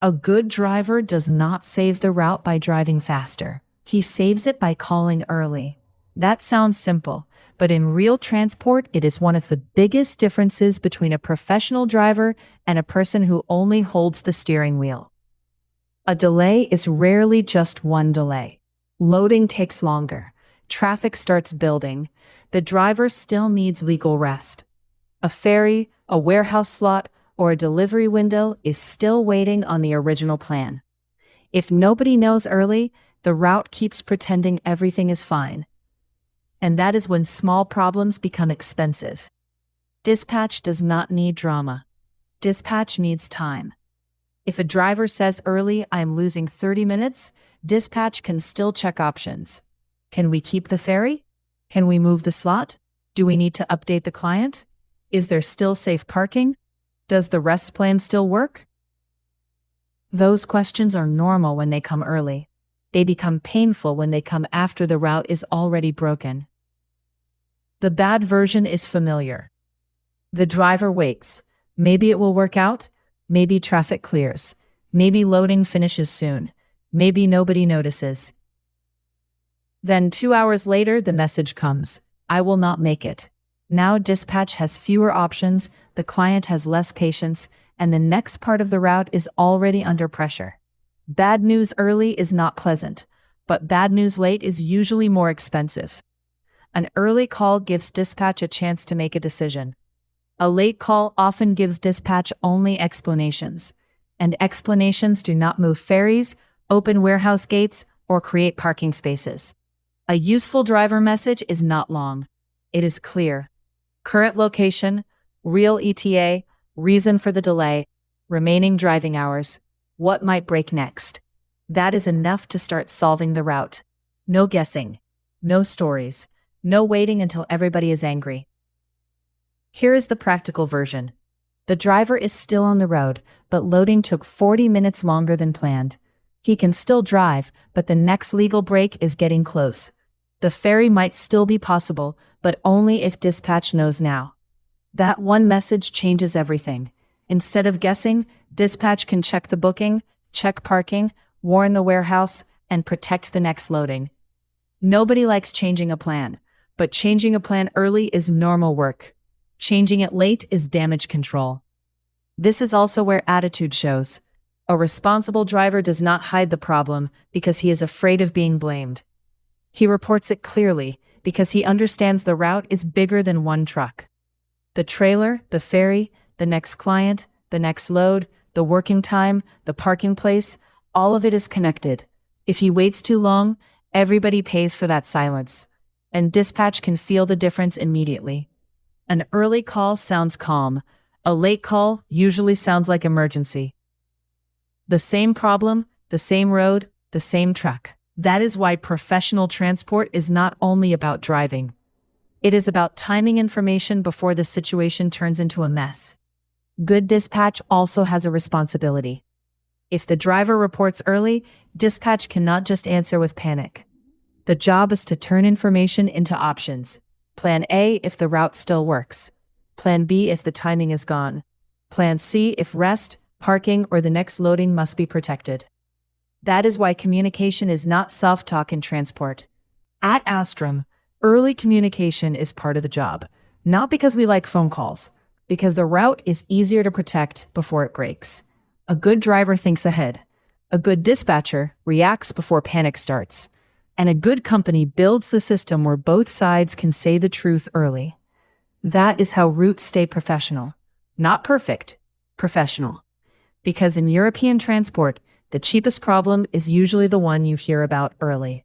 A good driver does not save the route by driving faster. He saves it by calling early. That sounds simple, but in real transport, it is one of the biggest differences between a professional driver and a person who only holds the steering wheel. A delay is rarely just one delay. Loading takes longer. Traffic starts building. The driver still needs legal rest. A ferry, a warehouse slot, or a delivery window is still waiting on the original plan. If nobody knows early, the route keeps pretending everything is fine. And that is when small problems become expensive. Dispatch does not need drama. Dispatch needs time. If a driver says early, I am losing 30 minutes, dispatch can still check options. Can we keep the ferry? Can we move the slot? Do we need to update the client? Is there still safe parking? Does the rest plan still work? Those questions are normal when they come early. They become painful when they come after the route is already broken. The bad version is familiar. The driver waits. Maybe it will work out. Maybe traffic clears. Maybe loading finishes soon. Maybe nobody notices. Then 2 hours later, the message comes. I will not make it. Now dispatch has fewer options, the client has less patience, and the next part of the route is already under pressure. Bad news early is not pleasant, but bad news late is usually more expensive. An early call gives dispatch a chance to make a decision. A late call often gives dispatch only explanations, and explanations do not move ferries, open warehouse gates, or create parking spaces. A useful driver message is not long. It is clear. Current location, real ETA, reason for the delay, remaining driving hours, what might break next. That is enough to start solving the route. No guessing, no stories, no waiting until everybody is angry. Here is the practical version. The driver is still on the road, but loading took 40 minutes longer than planned. He can still drive, but the next legal break is getting close. The ferry might still be possible, but only if dispatch knows now. That one message changes everything. Instead of guessing, dispatch can check the booking, check parking, warn the warehouse, and protect the next loading. Nobody likes changing a plan, but changing a plan early is normal work. Changing it late is damage control. This is also where attitude shows. A responsible driver does not hide the problem because he is afraid of being blamed. He reports it clearly because he understands the route is bigger than one truck. The trailer, the ferry, the next client, the next load, the working time, the parking place, all of it is connected. If he waits too long, everybody pays for that silence. And dispatch can feel the difference immediately. An early call sounds calm. A late call usually sounds like emergency. The same problem, the same road, the same truck. That is why professional transport is not only about driving. It is about timing information before the situation turns into a mess. Good dispatch also has a responsibility. If the driver reports early, dispatch cannot just answer with panic. The job is to turn information into options. Plan A if the route still works. Plan B if the timing is gone. Plan C if rest, parking, or the next loading must be protected. That is why communication is not self-talk in transport. At Astrum, early communication is part of the job, not because we like phone calls, because the route is easier to protect before it breaks. A good driver thinks ahead. A good dispatcher reacts before panic starts. And a good company builds the system where both sides can say the truth early. That is how routes stay professional. Not perfect, professional. Because in European transport, the cheapest problem is usually the one you hear about early.